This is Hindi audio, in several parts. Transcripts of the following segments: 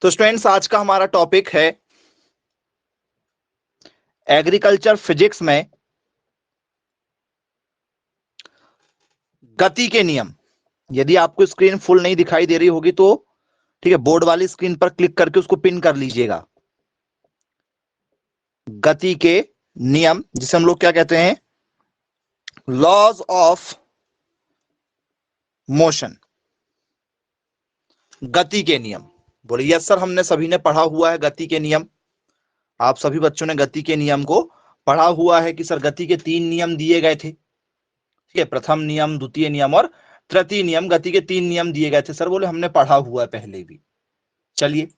तो स्टूडेंट्स आज का हमारा टॉपिक है एग्रीकल्चर फिजिक्स में गति के नियम। यदि आपको स्क्रीन फुल नहीं दिखाई दे रही होगी तो ठीक है, बोर्ड वाली स्क्रीन पर क्लिक करके उसको पिन कर लीजिएगा। गति के नियम जिसे हम लोग क्या कहते हैं, लॉज ऑफ मोशन। गति के नियम बोलिए। यस सर, हमने सभी ने पढ़ा हुआ है गति के नियम। आप सभी बच्चों ने गति के नियम को पढ़ा हुआ है कि सर गति के 3 नियम दिए गए थे। ठीक है, प्रथम नियम, द्वितीय नियम और तृतीय नियम, गति के 3 नियम दिए गए थे। सर बोले हमने पढ़ा हुआ है पहले भी। चलिए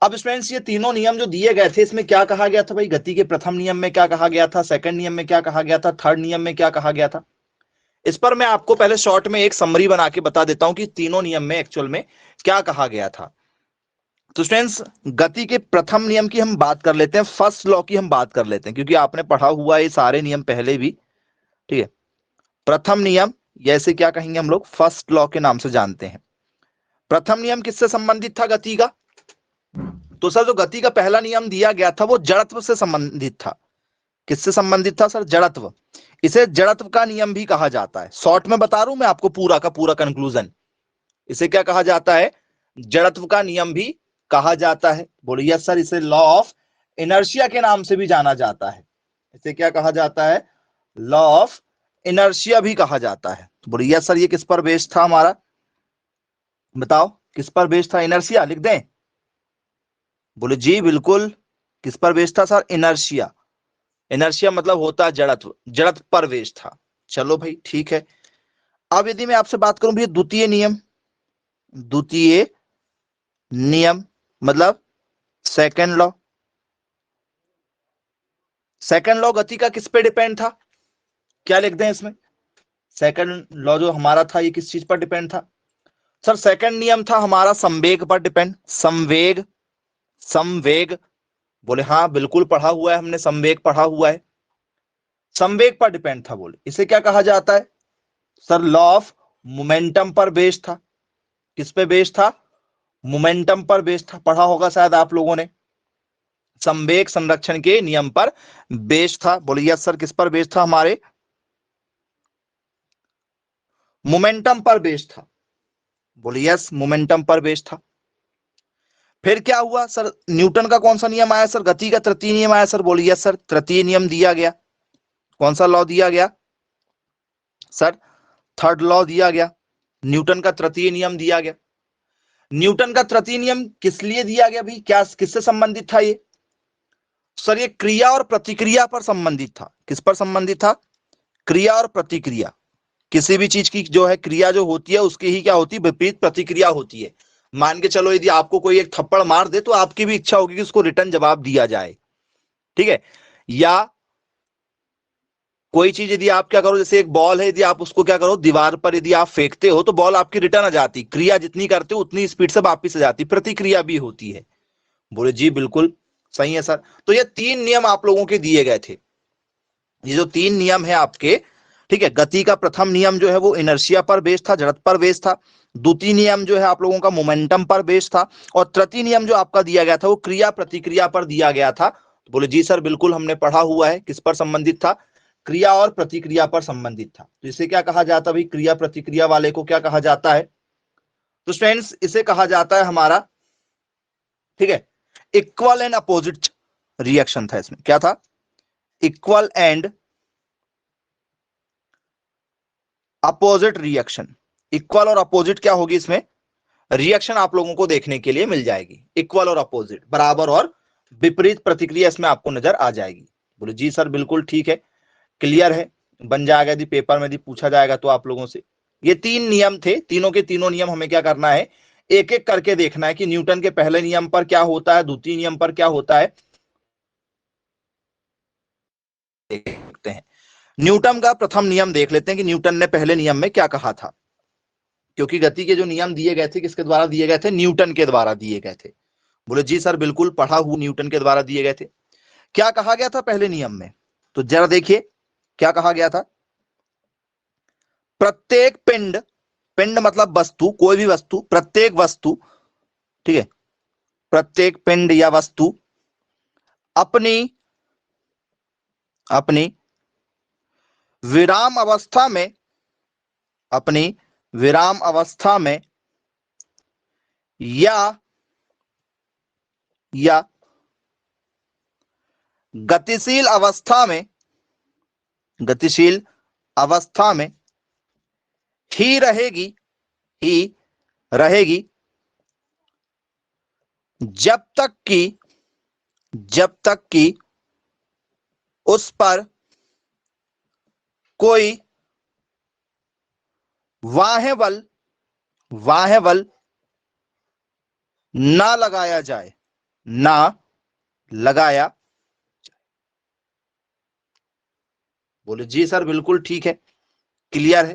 अब स्टूडेंट्स ये तीनों नियम जो दिए गए थे इसमें क्या कहा गया था भाई, गति के प्रथम नियम में क्या कहा गया था, सेकंड नियम में क्या कहा गया था, थर्ड नियम में क्या कहा गया था। इस पर मैं आपको पहले शॉर्ट में एक समरी बना के बता देता हूं कि तीनों नियम में एक्चुअल में क्या कहा गया था। तो स्टूडेंट्स गति के प्रथम नियम की हम बात कर लेते हैं, फर्स्ट लॉ की हम बात कर लेते हैं, क्योंकि आपने पढ़ा हुआ है ये सारे नियम पहले भी। ठीक है, प्रथम नियम जैसे क्या कहेंगे हम लोग, फर्स्ट लॉ के नाम से जानते हैं। प्रथम नियम किससे संबंधित था, गति का। तो सर जो गति का पहला नियम दिया गया था वो जड़त्व से संबंधित था। किससे संबंधित था सर, जड़त्व। इसे जड़त्व का नियम भी कहा जाता है। शॉर्ट में बता रहा हूं मैं आपको पूरा का पूरा कंक्लूजन। इसे क्या कहा जाता है, जड़त्व का नियम भी कहा जाता है। बोलिए सर, इसे लॉ ऑफ इनर्शिया के नाम से भी जाना जाता है। इसे क्या कहा जाता है, लॉ ऑफ इनर्शिया भी कहा जाता है। बोलिए सर ये किस पर बेस्ड था हमारा, बताओ किस पर बेस्ड था, इनर्शिया लिख दें। बोले जी बिल्कुल, किस पर बेस्ड था सर, इनर्शिया। इनर्शिया मतलब होता है जड़त्व, जड़त्व पर बेस्ड था। चलो भाई ठीक है। अब यदि मैं आपसे बात करूं भैया द्वितीय नियम, द्वितीय नियम मतलब सेकंड लॉ। सेकंड लॉ गति का किस पे डिपेंड था, क्या लिख दें इसमें, सेकंड लॉ जो हमारा था ये किस चीज पर डिपेंड था। सर सेकंड नियम था हमारा संवेग पर डिपेंड, संवेग, संवेग। बोले हाँ बिल्कुल पढ़ा हुआ है हमने, संवेग पढ़ा हुआ है, संवेग पर डिपेंड था। बोले इसे क्या कहा जाता है सर, लॉ ऑफ मोमेंटम पर बेस्ड था। किस पे बेस्ड था, मोमेंटम पर बेस्ड था, पढ़ा होगा शायद आप लोगों ने। संवेग संरक्षण के नियम पर बेस्ड था। बोले यस सर, किस पर बेस्ड था, हमारे मोमेंटम पर बेस्ड था। बोले यस, मोमेंटम पर बेस्ड था। फिर क्या हुआ सर, न्यूटन का कौन सा नियम आया सर, गति का तृतीय नियम आया सर। बोले यस सर, तृतीय नियम दिया गया। कौन सा लॉ दिया गया सर, थर्ड लॉ दिया गया, न्यूटन का तृतीय नियम दिया गया। न्यूटन का तृतीय नियम किस लिए दिया गया भाई, क्या किससे संबंधित था ये सर, ये क्रिया और प्रतिक्रिया पर संबंधित था। किस पर संबंधित था, क्रिया और प्रतिक्रिया। किसी भी चीज की जो है क्रिया जो होती है उसकी ही क्या होती है, विपरीत प्रतिक्रिया होती है। मान के चलो यदि आपको कोई एक थप्पड़ मार दे तो आपकी भी इच्छा होगी कि उसको रिटर्न जवाब दिया जाए। ठीक है, या कोई चीज यदि आप क्या करो, जैसे एक बॉल है, यदि आप उसको क्या करो दीवार पर यदि आप फेंकते हो तो बॉल आपकी रिटर्न आ जाती, क्रिया जितनी करते हो उतनी स्पीड से वापिस आ जाती, प्रतिक्रिया भी होती है। बोले जी बिल्कुल सही है सर। तो ये 3 नियम आप लोगों के दिए गए थे। ये जो 3 नियम है आपके, ठीक है, गति का प्रथम नियम जो है वो इनर्शिया पर बेस्ड था, जड़त्व पर बेस्ड था। द्वितीय नियम जो है आप लोगों का मोमेंटम पर बेस्ड था, और तृतीय नियम जो आपका दिया गया था वो क्रिया प्रतिक्रिया पर दिया गया था। तो बोले जी सर बिल्कुल हमने पढ़ा हुआ है, किस पर संबंधित था, क्रिया और प्रतिक्रिया पर संबंधित था। तो इसे क्या कहा जाता है भाई, क्रिया प्रतिक्रिया वाले को क्या कहा जाता है, तो स्टूडेंट्स इसे कहा जाता है हमारा, ठीक है, इक्वल एंड अपोजिट रिएक्शन था। इसमें क्या था, equal and opposite reaction. Equal और अपोजिट क्या होगी इसमें, रिएक्शन आप लोगों को देखने के लिए मिल जाएगी। इक्वल और अपोजिट, बराबर और विपरीत प्रतिक्रिया इसमें आपको नजर आ जाएगी। बोले जी सर बिल्कुल ठीक है, क्लियर है, बन जाएगा यदि पेपर में यदि पूछा जाएगा तो आप लोगों से। ये 3 नियम थे, तीनों के तीनों नियम हमें क्या करना है, एक एक करके देखना है कि न्यूटन के पहले नियम पर क्या होता है, द्वितीय नियम पर क्या होता है। देखते हैं, न्यूटन का प्रथम नियम देख लेते हैं कि न्यूटन ने पहले नियम में क्या कहा था। क्योंकि गति के जो नियम दिए गए थे किसके द्वारा दिए गए थे, न्यूटन के द्वारा दिए गए थे। बोले जी सर बिल्कुल पढ़ा हुआ, न्यूटन के द्वारा दिए गए थे। क्या कहा गया था पहले नियम में, तो जरा देखिए क्या कहा गया था, प्रत्येक पिंड, पिंड मतलब वस्तु, कोई भी वस्तु, प्रत्येक वस्तु, ठीक है, प्रत्येक पिंड या वस्तु अपनी अपनी विराम अवस्था में अपनी विराम अवस्था में या गतिशील अवस्था में ही रहेगी जब तक कि उस पर कोई बाह्य बल ना लगाया जाए बोले जी सर बिल्कुल ठीक है, क्लियर है।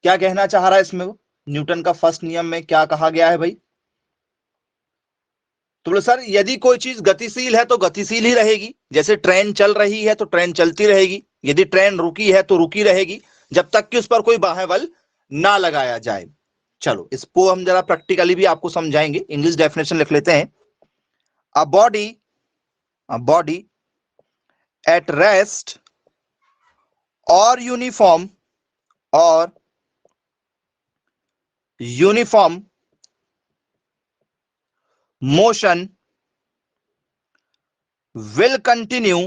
क्या कहना चाह रहा है इसमें वो? न्यूटन का फर्स्ट नियम में क्या कहा गया है भाई? तो बोले सर यदि कोई चीज गतिशील है तो गतिशील ही रहेगी, जैसे ट्रेन चल रही है तो ट्रेन चलती रहेगी, यदि ट्रेन रुकी है तो रुकी रहेगी जब तक कि उस पर कोई बाह्य बल ना लगाया जाए। चलो इसको हम जरा प्रैक्टिकली भी आपको समझाएंगे। इंग्लिश डेफिनेशन लिख लेते हैं। अ बॉडी एट रेस्ट और uniform motion will continue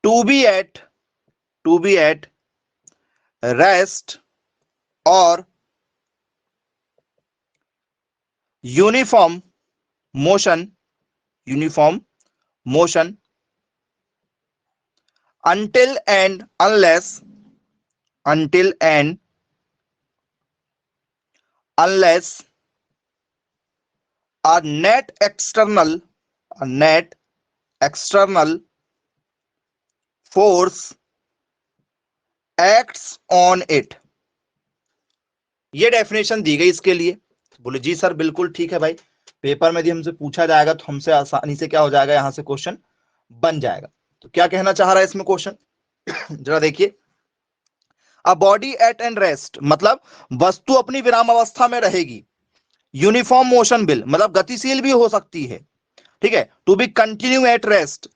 to be at rest or uniform motion until and unless a net external force acts on it। ये डेफिनेशन दी गई इसके लिए। बोले जी सर बिल्कुल ठीक है भाई, पेपर में यदि हमसे पूछा जाएगा तो हमसे आसानी से क्या हो जाएगा, यहां से क्वेश्चन बन जाएगा। तो क्या कहना चाह रहा है इसमें क्वेश्चन जरा देखिए। A body at and rest मतलब वस्तु अपनी विराम अवस्था में रहेगी। यूनिफॉर्म मोशन विल मतलब गतिशील भी हो सकती है, ठीक है। To be continue at rest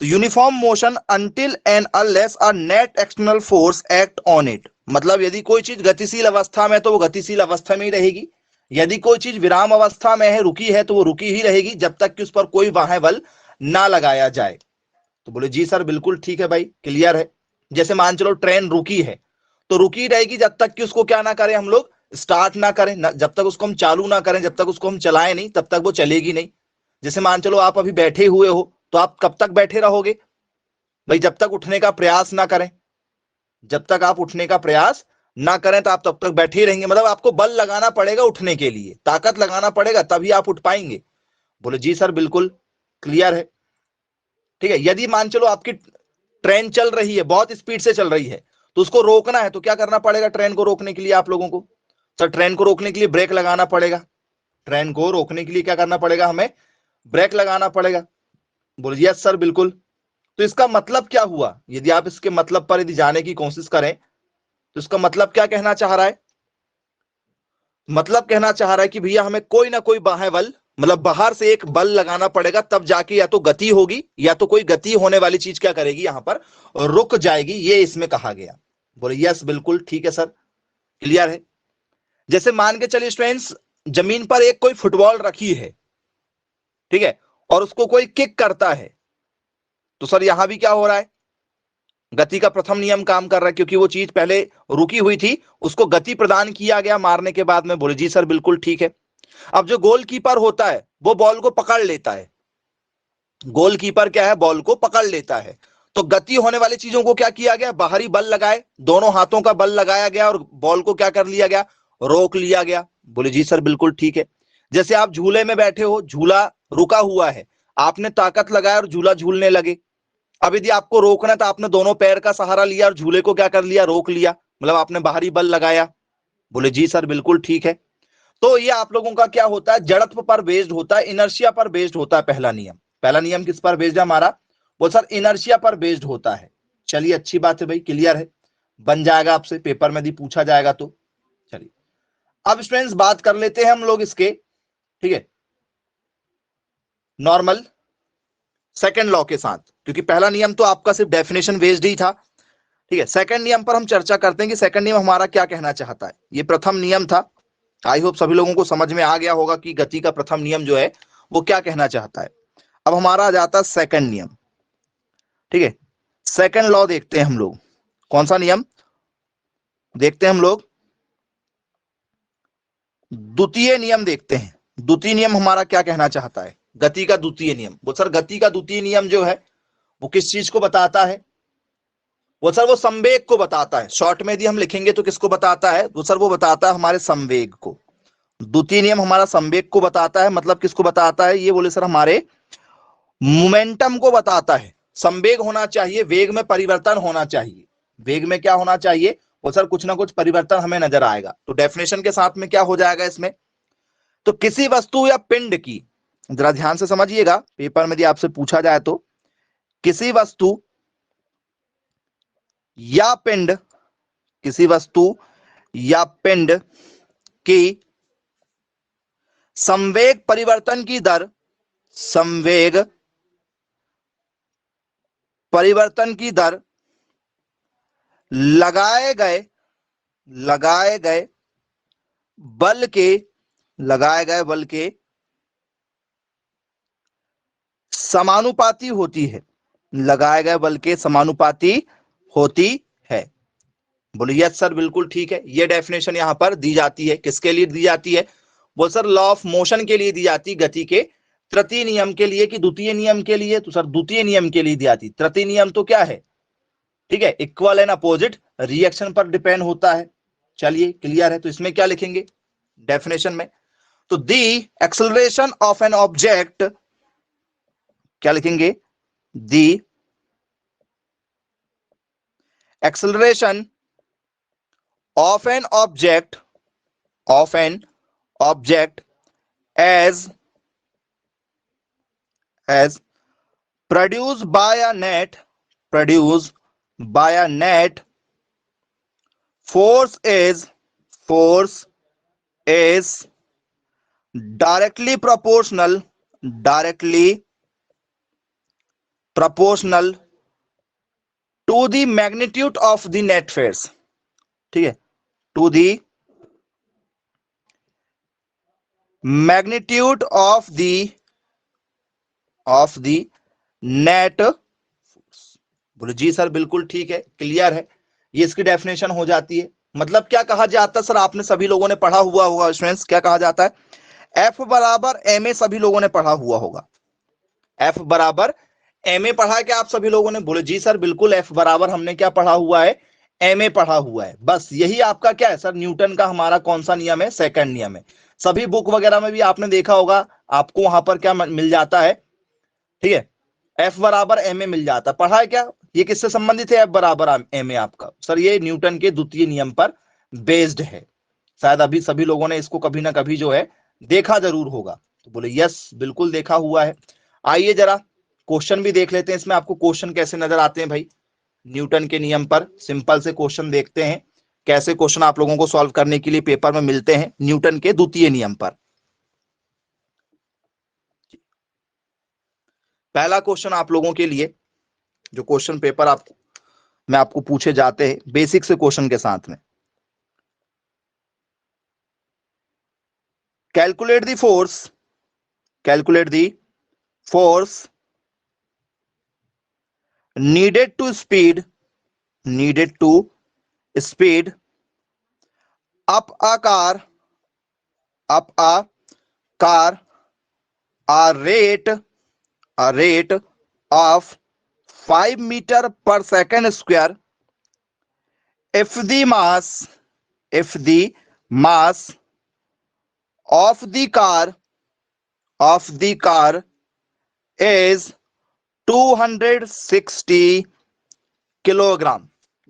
तो uniform motion until and unless a net external force act on it मतलब यदि कोई चीज गतिशील अवस्था में तो वो गतिशील अवस्था में ही रहेगी, यदि कोई चीज विराम अवस्था में है, रुकी है, तो वो रुकी ही रहेगी जब तक कि उस पर कोई बाह्य बल ना लगाया जाए। तो बोले जी सर बिल्कुल ठीक है भाई, क्लियर है। जैसे मान चलो ट्रेन रुकी है तो रुकी रहेगी जब तक कि उसको क्या ना करें हम लोग, स्टार्ट ना करें ना, जब तक उसको हम चालू ना करें, जब तक उसको हम चलाएं नहीं तब तक वो चलेगी नहीं। जैसे मान चलो आप अभी बैठे हुए हो तो आप कब तक बैठे रहोगे भाई, जब तक उठने का प्रयास ना करें, जब तक आप उठने का प्रयास ना करें तो आप तब तक बैठे ही रहेंगे। मतलब आपको बल लगाना पड़ेगा उठने के लिए, ताकत लगाना पड़ेगा तभी आप उठ पाएंगे। बोले जी सर बिल्कुल क्लियर है, ठीक है। यदि मान चलो आपकी ट्रेन चल रही है, बहुत स्पीड से चल रही है, तो उसको रोकना है तो क्या करना पड़ेगा ट्रेन को रोकने के लिए आप लोगों को? सर ट्रेन को रोकने के लिए ब्रेक लगाना पड़ेगा, ट्रेन को रोकने के लिए क्या करना पड़ेगा, हमें ब्रेक लगाना पड़ेगा। बोलिए यस सर बिल्कुल। तो इसका मतलब क्या हुआ, यदि आप इसके मतलब पर यदि जाने की कोशिश करें तो इसका मतलब क्या कहना चाह रहा है? मतलब कहना चाह रहा है कि भैया हमें कोई ना कोई बाह्य बल मतलब बाहर से एक बल लगाना पड़ेगा, तब जाके या तो गति होगी या तो कोई गति होने वाली चीज क्या करेगी, यहां पर रुक जाएगी, ये इसमें कहा गया। बोले यस बिल्कुल ठीक है सर, क्लियर है। जैसे मान के चलिए स्टूडेंट्स, जमीन पर एक कोई फुटबॉल रखी है, ठीक है, और उसको कोई किक करता है, तो सर यहां भी क्या हो रहा है, गति का प्रथम नियम काम कर रहा है, क्योंकि वो चीज पहले रुकी हुई थी, उसको गति प्रदान किया गया मारने के बाद में। बोले जी सर बिल्कुल ठीक है। अब जो गोलकीपर होता है वो बॉल को पकड़ लेता है, गोलकीपर क्या है, बॉल को पकड़ लेता है। तो गति होने वाली चीजों को क्या किया गया, बाहरी बल लगाए, दोनों हाथों का बल लगाया गया और बॉल को क्या कर लिया गया, रोक लिया गया। बोले जी सर बिल्कुल ठीक है। जैसे आप झूले में बैठे हो, झूला रुका हुआ है, आपने ताकत लगाया और झूला झूलने लगे। अब यदि आपको रोकना तो आपने दोनों पैर का सहारा लिया और झूले को क्या कर लिया, रोक लिया, मतलब आपने बाहरी बल लगाया। बोले जी सर बिल्कुल ठीक है। तो ये आप लोगों का क्या होता है, जड़त्व पर बेस्ड होता है, इनर्शिया पर बेस्ड होता है पहला नियम। पहला नियम किस पर बेस्ड है हमारा, वो सर इनर्शिया पर बेस्ड होता है। चलिए अच्छी बात है भाई, क्लियर है, बन जाएगा आपसे पेपर में यदि पूछा जाएगा तो। चलिए अब स्टूडेंट्स बात कर लेते हैं हम लोग इसके, ठीक है, नॉर्मल सेकंड लॉ के साथ, क्योंकि पहला नियम तो आपका सिर्फ डेफिनेशन बेस्ड ही था, ठीक है। सेकंड नियम पर हम चर्चा करते हैं कि सेकंड नियम हमारा क्या कहना चाहता है। ये प्रथम नियम था, आई होप सभी लोगों को समझ में आ गया होगा कि गति का प्रथम नियम जो है वो क्या कहना चाहता है। अब हमारा आ जाता है सेकंड नियम, ठीक है। सेकंड लॉ देखते हैं हम लोग, कौन सा नियम देखते हैं हम लोग, द्वितीय नियम देखते हैं। द्वितीय नियम हमारा क्या कहना चाहता है, गति का द्वितीय नियम। वो सर गति का द्वितीय नियम जो है वो किस चीज को बताता है, वो सर वो संवेग को बताता है। शॉर्ट में यदि हम लिखेंगे तो किसको बताता है, वो सर वो बताता है हमारे संवेग को। द्वितीय नियम हमारा संवेग को बताता है, मतलब किसको बताता है, ये बोले सर हमारे मोमेंटम को बताता है। संवेग होना चाहिए, वेग में परिवर्तन होना चाहिए। वेग में क्या होना चाहिए, वो सर कुछ ना कुछ परिवर्तन हमें नजर आएगा। तो डेफिनेशन के साथ में क्या हो जाएगा इसमें, तो किसी वस्तु या पिंड की, जरा ध्यान से समझिएगा, पेपर में यदि आपसे पूछा जाए तो किसी वस्तु या पिंड, किसी वस्तु या पिंड की संवेग परिवर्तन की दर, संवेग परिवर्तन की दर लगाए गए बल के, लगाए गए बल के समानुपाती होती है, लगाए गए बल के समानुपाती होती है। बोलिए यस सर, बिल्कुल ठीक है। ये डेफिनेशन यहां पर दी जाती है, किसके लिए दी जाती है, वो सर लॉ ऑफ मोशन के लिए दी जाती, गति के तृतीय नियम के लिए कि द्वितीय नियम के लिए, तो सर द्वितीय नियम के लिए दी जाती। तृतीय नियम तो क्या है, ठीक है, इक्वल एंड अपोजिट रिएक्शन पर डिपेंड होता है। चलिए क्लियर है, तो इसमें क्या लिखेंगे डेफिनेशन में, तो the acceleration of an object, क्या लिखेंगे, the acceleration of an object, of an object as produced by a net, produced by a net, force is directly proportional to the magnitude of the net force, ठीक है, to the magnitude of the net force। बोले जी सर बिल्कुल ठीक है, क्लियर है, ये इसकी डेफिनेशन हो जाती है। मतलब क्या कहा जाता है सर, आपने सभी लोगों ने पढ़ा हुआ होगा स्टूडेंट्स, क्या कहा जाता है, F बराबर एम ए, सभी लोगों ने पढ़ा हुआ होगा। F बराबर एम ए पढ़ा है क्या आप सभी लोगों ने, बोले जी सर बिल्कुल, F बराबर हमने क्या पढ़ा हुआ है, एम ए पढ़ा हुआ है। बस यही आपका क्या है सर, न्यूटन का हमारा कौन सा नियम है, सेकंड नियम है। सभी बुक वगैरह में भी आपने देखा होगा, आपको वहां पर क्या मिल जाता है, ठीक है, F बराबर एम ए मिल जाता, पढ़ा है क्या, ये किससे संबंधित है, F बराबर एम ए आपका, सर ये न्यूटन के द्वितीय नियम पर बेस्ड है। शायद अभी सभी लोगों ने इसको कभी ना कभी जो है देखा जरूर होगा, तो बोले यस बिल्कुल देखा हुआ है। आइए जरा क्वेश्चन भी देख लेते हैं, इसमें आपको क्वेश्चन कैसे नजर आते हैं भाई, न्यूटन के नियम पर सिंपल से क्वेश्चन देखते हैं, कैसे क्वेश्चन आप लोगों को सॉल्व करने के लिए पेपर में मिलते हैं न्यूटन के द्वितीय नियम पर। पहला क्वेश्चन आप लोगों के लिए, जो क्वेश्चन पेपर में आपको पूछे जाते हैं बेसिक से क्वेश्चन के साथ में, calculate the force needed to speed up a car a rate of 5 meter per second square if the mass of the car is 260 kilogram.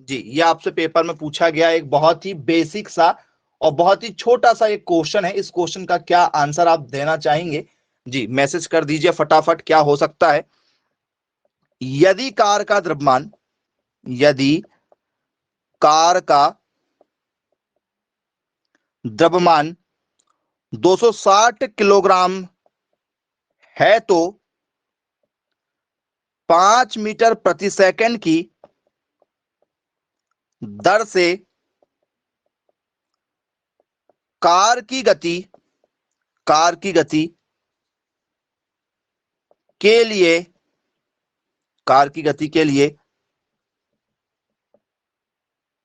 जी ये आपसे पेपर में पूछा गया एक बहुत ही बेसिक सा और बहुत ही छोटा सा एक क्वेश्चन है। इस क्वेश्चन का क्या आंसर आप देना चाहेंगे, जी मैसेज कर दीजिए फटाफट, क्या हो सकता है, यदि कार का द्रव्यमान द्रव्यमान 260 किलोग्राम है तो 5 मीटर प्रति सेकंड की दर से कार की गति के लिए कार की गति के लिए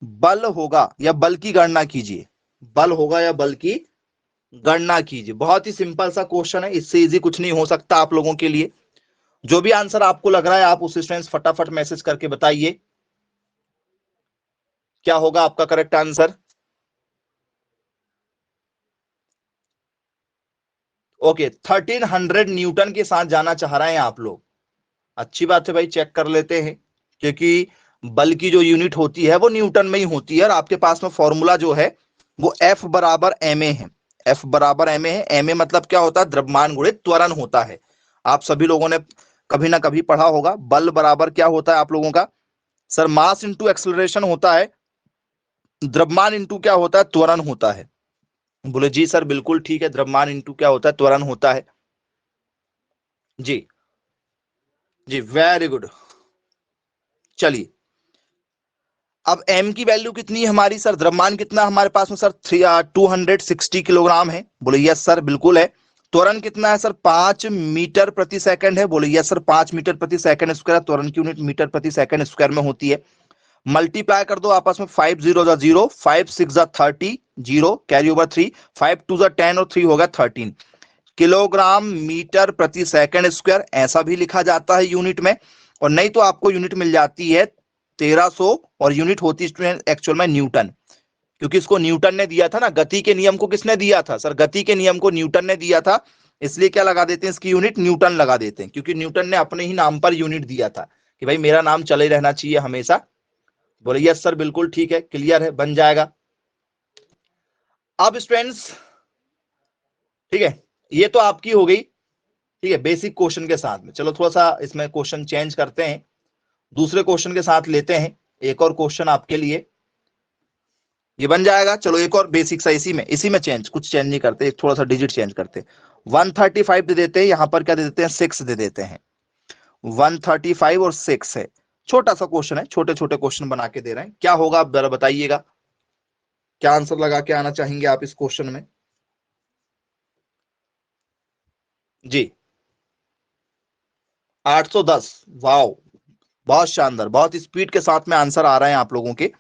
बल होगा या बल की गणना कीजिए। बल होगा या बल की गणना कीजिए। बहुत ही सिंपल सा क्वेश्चन है, इससे इजी कुछ नहीं हो सकता आप लोगों के लिए। जो भी आंसर आपको लग रहा है आप उस स्टूडेंट्स फटाफट मैसेज करके बताइए क्या होगा आपका करेक्ट आंसर। ओके, 1300 न्यूटन के साथ जाना चाह रहे हैं आप लोग। अच्छी बात है भाई, चेक कर लेते हैं, क्योंकि बल की जो यूनिट होती है वो न्यूटन में ही होती है और आपके पास में फॉर्मूला जो है वो F बराबर ma है। F बराबर ma है। ma मतलब क्या होता है? द्रव्यमान गुणित त्वरण होता है। आप सभी लोगों ने कभी ना कभी पढ़ा होगा। बल बराबर क्या होता है आप लोगों का? सर मास इंटू एक्सेलरेशन होता है। द्रव्यमान इंटू क्या होता है? त्वरण होता है। बोले जी सर बिल्कुल ठीक है, द्रव्यमान इंटू क्या होता है? त्वरण होता है। जी जी, वेरी गुड। चलिए, अब m की वैल्यू कितनी है हमारी? सर द्रव्यमान कितना हमारे पास में? सर 260 किलोग्राम है। बोले यस सर बिल्कुल है। त्वरण कितना है सर? 5 मीटर प्रति सेकंड है। बोले यस सर 5 मीटर प्रति सेकंड स्क्वायर। त्वरण की यूनिट मीटर प्रति सेकंड स्क्वायर में होती है। मल्टीप्लाई कर दो आपस में, 5 जीरो जा जीरो, 5 6 जा 30, जीरो कैरी ओवर 3, 5 2 जा 10 और 3 होगा 13 किलोग्राम मीटर प्रति सेकंड स्क्वायर, ऐसा भी लिखा जाता है यूनिट में। और नहीं तो आपको यूनिट मिल जाती है 1300 और यूनिट होती है स्टूडेंट एक्चुअल में न्यूटन, क्योंकि इसको न्यूटन ने दिया था ना। गति के नियम को किसने दिया था? सर गति के नियम को न्यूटन ने दिया था। इसलिए क्या लगा देते हैं? इसकी यूनिट न्यूटन लगा देते हैं, क्योंकि न्यूटन ने अपने ही नाम पर यूनिट दिया था कि भाई मेरा नाम चले रहना चाहिए हमेशा। बोले यस सर बिल्कुल ठीक है, क्लियर है, बन जाएगा। अब स्टूडेंट्स ठीक है, ये तो आपकी हो गई, ठीक है, बेसिक क्वेश्चन के साथ में। चलो थोड़ा सा इसमें क्वेश्चन चेंज करते हैं, दूसरे क्वेश्चन के साथ लेते हैं। एक और क्वेश्चन आपके लिए ये बन जाएगा। चलो एक और बेसिक सा इसी में चेंज, कुछ चेंज नहीं करते, एक थोड़ा सा डिजिट चेंज करते हैं। 135 दे देते हैं, यहां पर क्या दे देते हैं? 6 दे देते हैं। 135 और 6 है। छोटा सा क्वेश्चन है, छोटे छोटे क्वेश्चन बना के दे रहे हैं। क्या होगा आप जरा बताइएगा, क्या आंसर लगा के आना चाहेंगे आप इस क्वेश्चन में? जी 810। वाओ, बहुत शानदार, बहुत स्पीड के साथ में आंसर आ रहे हैं आप लोगों के।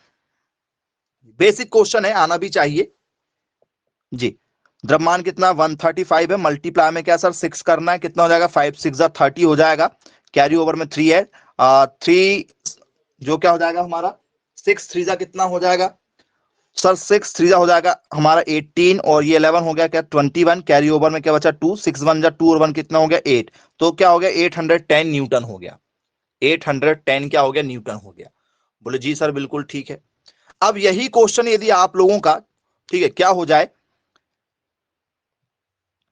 बेसिक क्वेश्चन है, आना भी चाहिए। जी, द्रव्यमान कितना? 135 है। मल्टीप्लाई में क्या सर? 6 करना है। कितना हो जाएगा? 5 6 जा 30 हो जाएगा। कैरी ओवर में 3 है। 3 जो क्या हो जाएगा हमारा? 6 3 जा कितना हो जाएगा सर? 6 3 जा हो जाएगा हमारा 18, और ये 11 हो गया क्या? 21। कैरी ओवर में क्या बचा? 2, 6 1 जा 2 और 1 कितना हो गया? 8। तो क्या हो गया? 810 न्यूटन हो गया। 810 क्या हो गया? न्यूटन हो गया। बोले जी सर बिल्कुल ठीक है। अब यही क्वेश्चन यदि आप लोगों का, ठीक है, क्या हो जाए,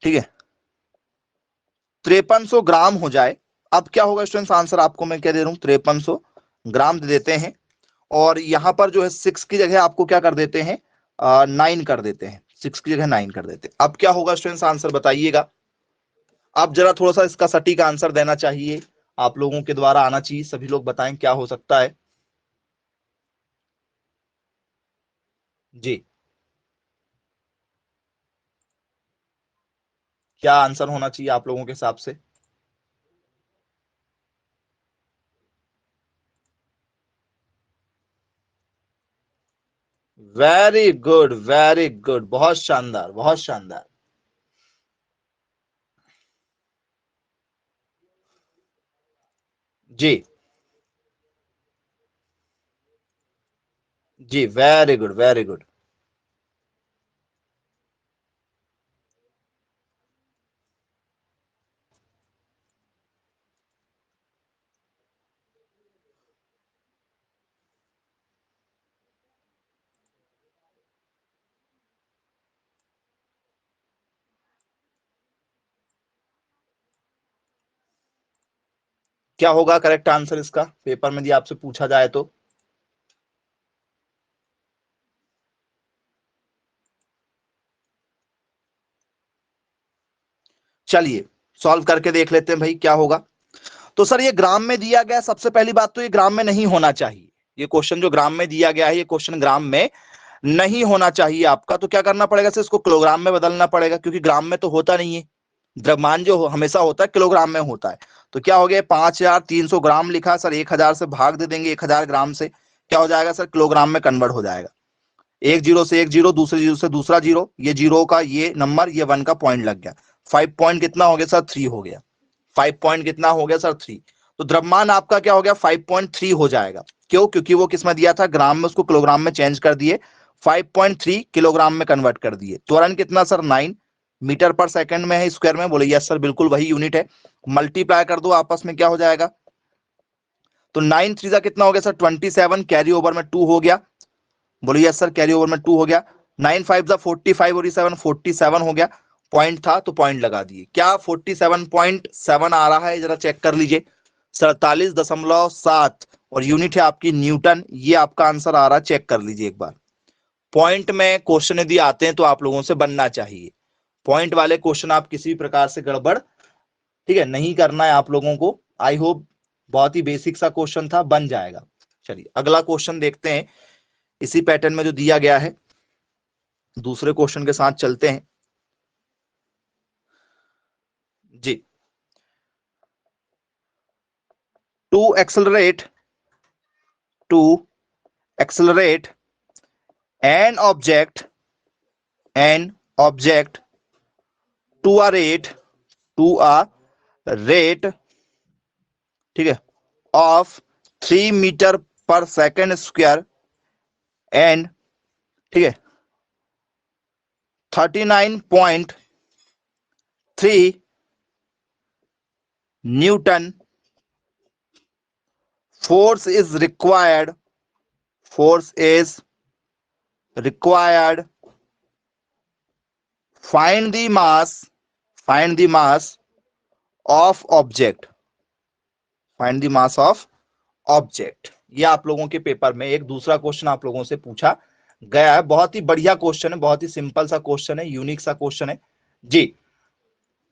ठीक है, 5300 ग्राम हो जाए, अब क्या होगा स्टूडेंट्स? आंसर आपको मैं क्या दे रहा हूं? 5300 ग्राम दे देते हैं। और यहां पर जो है 6 की जगह आपको क्या कर देते हैं? 9 कर देते हैं। 6 की जगह 9 कर देते हैं। अब क्या होगा स्टूडेंट्स? आंसर बताइएगा। आप जरा थोड़ा सा इसका सटीक आंसर देना चाहिए, आप लोगों के द्वारा आना चाहिए। सभी लोग बताएं क्या हो सकता है। जी, क्या आंसर होना चाहिए आप लोगों के हिसाब से? वेरी गुड, वेरी गुड, बहुत शानदार, बहुत शानदार। जी जी, वेरी गुड, वेरी गुड। क्या होगा करेक्ट आंसर इसका पेपर में यदि आपसे पूछा जाए तो? चलिए सॉल्व करके देख लेते हैं भाई क्या होगा। तो सर ये ग्राम में दिया गया, सबसे पहली बात तो ये ग्राम में नहीं होना चाहिए। ये क्वेश्चन जो ग्राम में दिया गया है, ये क्वेश्चन ग्राम में नहीं होना चाहिए आपका। तो क्या करना पड़ेगा सर, इसको किलोग्राम में बदलना पड़ेगा, क्योंकि ग्राम में तो होता नहीं है। द्रव्यमान जो हमेशा होता है किलोग्राम में होता है। तो क्या हो गया, 5300 ग्राम लिखा सर, 1000 से भाग दे देंगे, 1000 ग्राम से क्या हो जाएगा सर, किलोग्राम में कन्वर्ट हो जाएगा। एक जीरो से एक जीरो, दूसरे जीरो से दूसरा जीरो, ये जीरो का ये नंबर, ये 1 का पॉइंट लग गया। 5 पॉइंट कितना हो गया सर, 3 हो गया। 5 पॉइंट कितना हो गया सर, 3। तो द्रव्यमान आपका क्या हो गया, 5.3 हो जाएगा। क्यों, क्योंकि वो किस में दिया था, ग्राम में, उसको किलोग्राम में चेंज कर दिए, 5.3 किलोग्राम में कन्वर्ट कर दिए। त्वरण कितना सर, 9 मीटर पर सेकंड में है, स्क्वायर में। बोले यस सर, बिल्कुल वही यूनिट है। मल्टीप्लाई कर दो आपस में, क्या हो जाएगा, तो 9 3 कितना हो गया सर, 27, कैरी ओवर में 2 हो गया। बोलो यस सर, कैरी ओवर में 2 हो गया। 9 5 45 और 7 47 हो गया। पॉइंट था तो पॉइंट लगा दिए। क्या 47.7 आ रहा है, जरा चेक कर लीजिए। 47.7 और यूनिट है आपकी न्यूटन। ये आपका आंसर आ रहा है, चेक कर लीजिए एक बार। पॉइंट में क्वेश्चन यदि आते हैं तो आप लोगों से बनना चाहिए। पॉइंट वाले क्वेश्चन आप किसी भी प्रकार से गड़बड़, ठीक है, नहीं करना है आप लोगों को। आई होप बहुत ही बेसिक सा क्वेश्चन था, बन जाएगा। चलिए अगला क्वेश्चन देखते हैं, इसी पैटर्न में जो दिया गया है। दूसरे क्वेश्चन के साथ चलते हैं जी। To accelerate an object to a rate, ठीक है, of 3 metre per second square and, ठीक है, 39.3 newton force is required find the mass of object, ये आप लोगों के पेपर में एक दूसरा क्वेश्चन आप लोगों से पूछा गया है। बहुत ही बढ़िया क्वेश्चन है, बहुत ही सिंपल सा क्वेश्चन है, यूनिक सा क्वेश्चन है जी।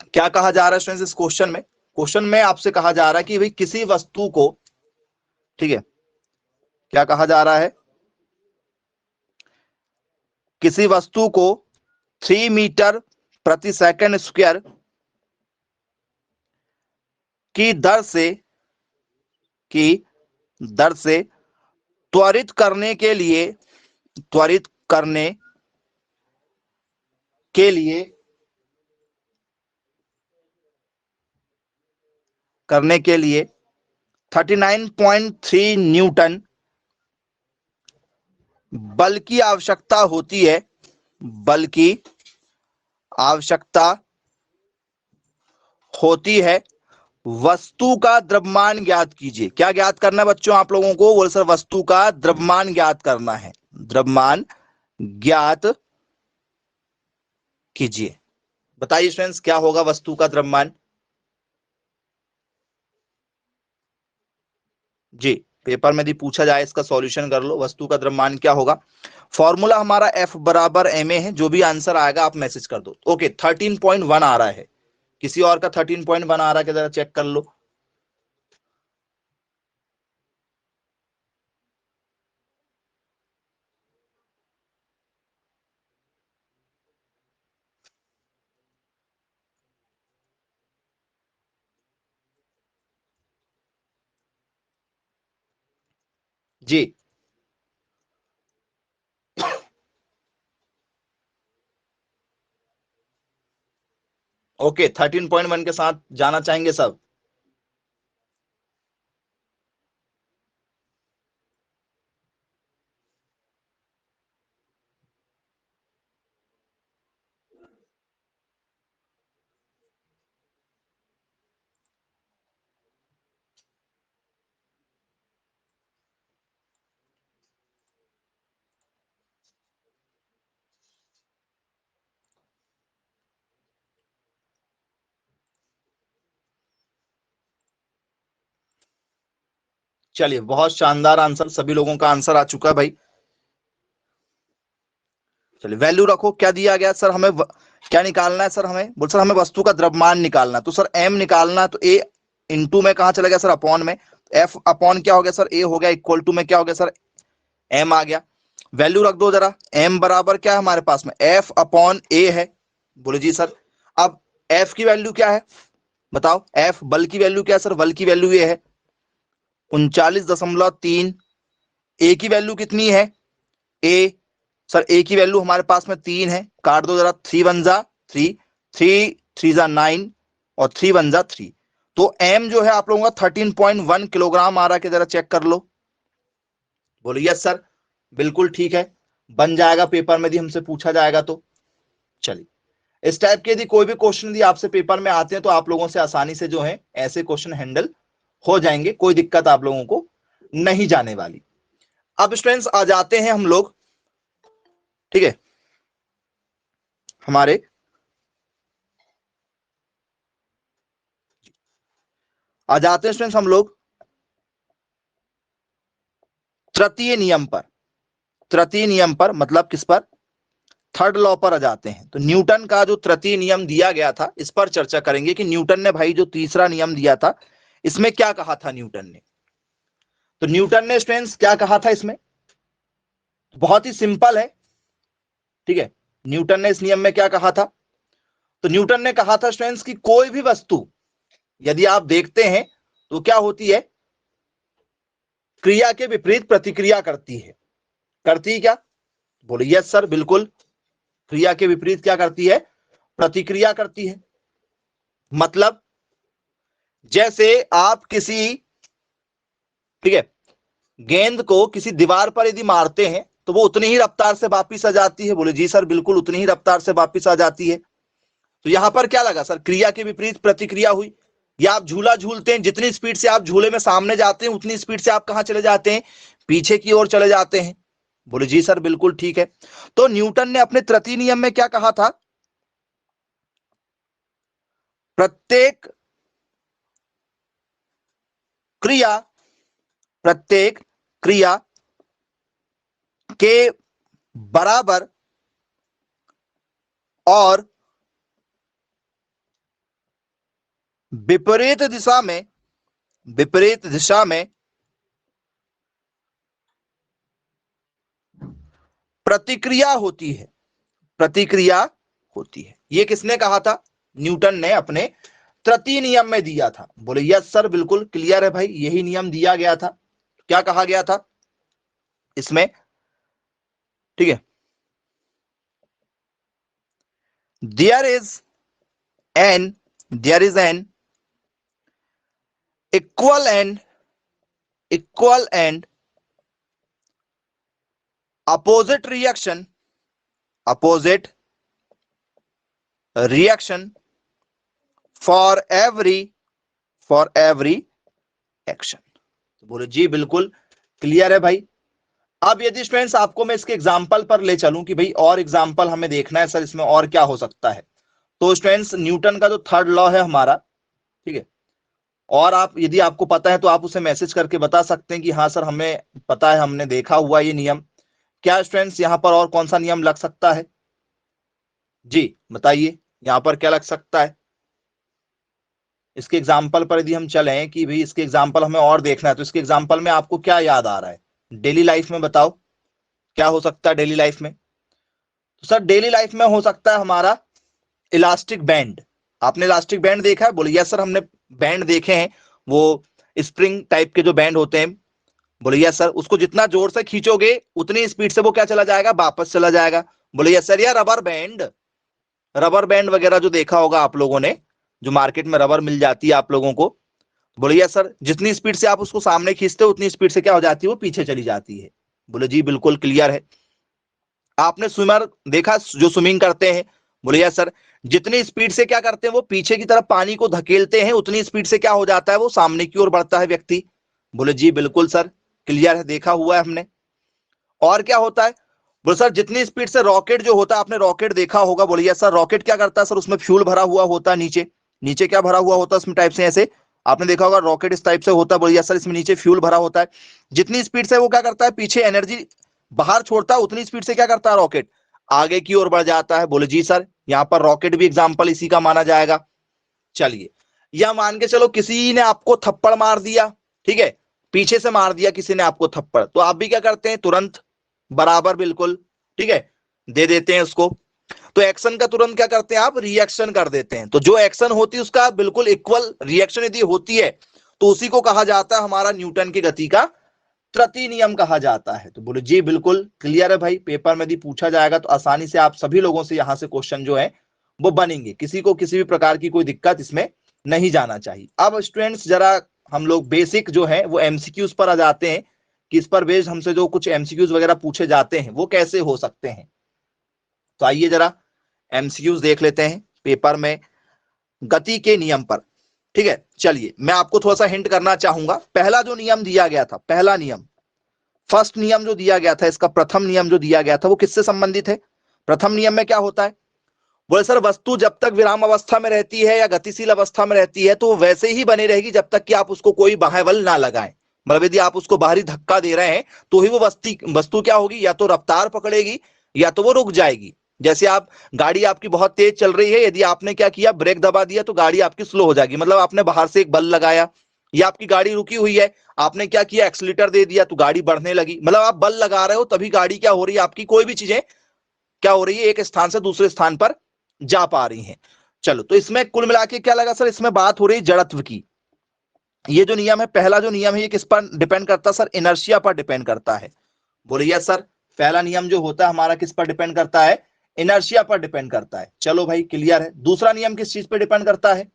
क्या कहा जा रहा है स्टूडेंट्स इस क्वेश्चन में आपसे कहा जा रहा है कि भाई किसी वस्तु को, ठीक है, क्या कहा जा रहा है, किसी वस्तु को 3 मीटर प्रति सेकंड स्क्वायर की दर से त्वरित करने के लिए 39.3 न्यूटन बल की आवश्यकता होती है। वस्तु का द्रव्यमान ज्ञात कीजिए। क्या ज्ञात करना है बच्चों आप लोगों को, बोल सर वस्तु का द्रव्यमान ज्ञात करना है। द्रव्यमान ज्ञात कीजिए। बताइए स्टूडेंट्स क्या होगा वस्तु का द्रव्यमान जी। पेपर में यदि पूछा जाए इसका सॉल्यूशन कर लो, वस्तु का द्रव्यमान क्या होगा। फॉर्मूला हमारा F बराबर ma है। जो भी आंसर आएगा आप मैसेज कर दो। ओके 13.1 आ रहा है, किसी और का 13.1 आ रहा है क्या, जरा चेक कर लो। जी ओके 13.1 के साथ जाना चाहेंगे सब। चलिए बहुत शानदार आंसर, सभी लोगों का आंसर आ चुका है भाई। चलिए वैल्यू रखो, क्या दिया गया सर हमें, क्या निकालना है सर हमें, बोल सर हमें वस्तु का द्रव्यमान निकालना, तो सर m निकालना, तो a इंटू में कहां चला गया सर, अपॉन में, f अपॉन क्या हो गया सर, a हो गया, इक्वल टू में क्या हो गया सर, m आ गया। वैल्यू रख दो जरा, m बराबर क्या है हमारे पास में, f अपॉन a है। बोले जी सर, अब f की वैल्यू क्या है बताओ, f बल की वैल्यू क्या है सर, बल की वैल्यू ये है 39.3। a की वैल्यू कितनी है, a सर a की वैल्यू हमारे पास में 3 है, काट दो जरा, 3 वन जा 3, 3 3 जा 9 और 3 वन जा 3, तो m जो है आप लोगों का 13.1 किलोग्राम आ रहा है, जरा चेक कर लो। बोलो यस सर, बिल्कुल ठीक है, बन जाएगा, पेपर में यदि हमसे पूछा जाएगा तो। चलिए, इस टाइप के यदि कोई भी क्वेश्चन यदि आपसे पेपर में आते हैं तो आप लोगों से आसानी से जो है ऐसे क्वेश्चन हैंडल हो जाएंगे, कोई दिक्कत आप लोगों को नहीं जाने वाली। अब स्टूडेंट्स आ जाते हैं हम लोग, ठीक है, हमारे आ जाते हैं स्टूडेंट्स हम लोग तृतीय नियम पर। तृतीय नियम पर मतलब किस पर, थर्ड लॉ पर आ जाते हैं। तो न्यूटन का जो तृतीय नियम दिया गया था इस पर चर्चा करेंगे कि न्यूटन ने भाई जो तीसरा नियम दिया था इसमें क्या कहा था न्यूटन ने। तो न्यूटन ने स्टूडेंट्स क्या कहा था इसमें, बहुत ही सिंपल है, ठीक है। न्यूटन ने इस नियम में क्या कहा था, तो न्यूटन ने कहा था स्टूडेंट्स कि कोई भी वस्तु यदि आप देखते हैं तो क्या होती है, क्रिया के विपरीत प्रतिक्रिया करती है। करती क्या, बोले यस सर बिल्कुल, क्रिया के विपरीत क्या करती है, प्रतिक्रिया करती है। मतलब जैसे आप किसी, ठीक है, गेंद को किसी दीवार पर यदि मारते हैं तो वो उतनी ही रफ्तार से वापिस आ जाती है। बोले जी सर बिल्कुल, उतनी ही रफ्तार से वापिस आ जाती है। तो यहां पर क्या लगा सर, क्रिया के विपरीत प्रतिक्रिया हुई। या आप झूला झूलते हैं, जितनी स्पीड से आप झूले में सामने जाते हैं उतनी स्पीड से आप कहां चले जाते हैं, पीछे की ओर चले जाते हैं। बोले जी सर बिल्कुल ठीक है। तो न्यूटन ने अपने तृतीय नियम में क्या कहा था, प्रत्येक क्रिया के बराबर और विपरीत दिशा में प्रतिक्रिया होती है। ये किसने कहा था, न्यूटन ने अपने तृतीय नियम में दिया था। बोले यस सर बिल्कुल क्लियर है भाई, यही नियम दिया गया था। क्या कहा गया था इसमें, ठीक है, there is an equal and opposite reaction for every action. बोले जी बिल्कुल क्लियर है भाई। अब यदि स्टूडेंट्स आपको मैं इसके एग्जाम्पल पर ले चलूं कि भाई और एग्जाम्पल हमें देखना है सर इसमें और क्या हो सकता है, तो स्टूडेंट्स न्यूटन का जो थर्ड लॉ है हमारा, ठीक है, और आप यदि आपको पता है तो आप उसे मैसेज करके बता सकते हैं कि हाँ सर हमें पता है, हमने देखा हुआ ये नियम। क्या स्टूडेंट्स यहाँ पर और कौन सा नियम लग सकता है, जी बताइए यहाँ पर क्या लग सकता है। इसके एग्जाम्पल पर यदि हम चलें कि भाई इसके एग्जाम्पल हमें और देखना है, तो इसके एग्जाम्पल में आपको क्या याद आ रहा है डेली लाइफ में, बताओ क्या हो सकता है डेली लाइफ में। तो सर डेली लाइफ में हो सकता है हमारा इलास्टिक बैंड। आपने इलास्टिक बैंड देखा है, बोले यस सर हमने बैंड देखे हैं, वो स्प्रिंग टाइप के जो बैंड होते हैं। बोले यस सर, उसको जितना जोर से खींचोगे उतनी स्पीड से वो क्या चला जाएगा, वापस चला जाएगा। बोले यस सर, या रबर बैंड वगैरह जो देखा होगा आप लोगों ने, जो मार्केट में रबर मिल जाती है आप लोगों को। बोले यस सर, जितनी स्पीड से आप उसको सामने खींचते हो उतनी स्पीड से क्या हो जाती है, वो पीछे चली जाती है। बोले जी बिल्कुल क्लियर है। आपने स्विमर देखा जो स्विमिंग करते हैं, बोले यस सर, जितनी स्पीड से क्या करते हैं वो पीछे की तरफ पानी को धकेलते हैं उतनी स्पीड से क्या हो जाता है, वो सामने की ओर बढ़ता है व्यक्ति। बोले जी बिल्कुल सर क्लियर है, देखा हुआ है हमने। और क्या होता है, बोले सर जितनी स्पीड से रॉकेट जो होता है, आपने रॉकेट देखा होगा। बोले यस सर, रॉकेट क्या करता है सर, उसमें फ्यूल भरा हुआ होता है, नीचे क्या भरा हुआ होता है उसमें टाइप से, ऐसे आपने देखा होगा रॉकेट इस टाइप से होता है। बोले यस सर, इसमें नीचे फ्यूल भरा होता है। जितनी स्पीड से वो क्या करता है, पीछे एनर्जी बाहर छोड़ता है, उतनी स्पीड से क्या करता है रॉकेट आगे की ओर बढ़ जाता है। बोले जी सर, यहाँ पर रॉकेट भी एग्जाम्पल इसी का माना जाएगा। चलिए, या मान के चलो किसी ने आपको थप्पड़ मार दिया, ठीक है, पीछे से मार दिया किसी ने आपको थप्पड़, तो आप भी क्या करते हैं, तुरंत बराबर बिल्कुल, ठीक है, दे देते हैं उसको। तो एक्शन का तुरंत क्या करते हैं आप, रिएक्शन कर देते हैं। तो जो एक्शन होती है उसका बिल्कुल इक्वल रिएक्शन यदि होती है तो उसी को कहा जाता है हमारा न्यूटन की गति का तृतीय नियम कहा जाता है। तो बोले जी बिल्कुल क्लियर है भाई, पेपर में यदि पूछा जाएगा तो आसानी से आप सभी लोगों से यहां से क्वेश्चन जो है वो बनेंगे, किसी को किसी भी प्रकार की कोई दिक्कत इसमें नहीं जाना चाहिए। अब स्टूडेंट्स जरा हम लोग बेसिक जो है वो एमसीक्यूज पर आ जाते हैं कि इस पर बेस्ड हमसे जो कुछ एमसीक्यूज वगैरह पूछे जाते हैं वो कैसे हो सकते हैं। तो आइए जरा एमसीक्यूज देख लेते हैं पेपर में गति के नियम पर। ठीक है, चलिए मैं आपको थोड़ा सा हिंट करना चाहूंगा। पहला जो नियम दिया गया था, पहला नियम, फर्स्ट नियम जो दिया गया था, इसका प्रथम नियम जो दिया गया था वो किससे संबंधित है? प्रथम नियम में क्या होता है? बोले सर वस्तु जब तक विराम अवस्था में रहती है या गतिशील अवस्था में रहती है तो वो वैसे ही बनी रहेगी जब तक कि आप उसको कोई बाह्य बल ना लगाएं। मतलब यदि आप उसको बाहरी धक्का दे रहे हैं तो ही वो वस्तु क्या होगी, या तो रफ्तार पकड़ेगी या तो वो रुक जाएगी। जैसे आप गाड़ी आपकी बहुत तेज चल रही है, यदि आपने क्या किया, ब्रेक दबा दिया तो गाड़ी आपकी स्लो हो जाएगी, मतलब आपने बाहर से एक बल लगाया। या आपकी गाड़ी रुकी हुई है, आपने क्या किया, एक्सीलेटर दे दिया तो गाड़ी बढ़ने लगी, मतलब आप बल लगा रहे हो तभी गाड़ी क्या हो रही है, आपकी कोई भी चीजें क्या हो रही है, एक स्थान से दूसरे स्थान पर जा पा रही हैं। चलो, तो इसमें कुल मिला के क्या लगा सर, इसमें बात हो रही है जड़त्व की। ये जो नियम है, पहला जो नियम है, ये किस पर डिपेंड करता है सर? इनर्शिया पर डिपेंड करता है। बोलिए सर, पहला नियम जो होता है हमारा किस पर डिपेंड करता है? इनर्शिया पर डिपेंड करता है। चलो भाई क्लियर है। दूसरा नियम किस चीज पर डिपेंड करता है?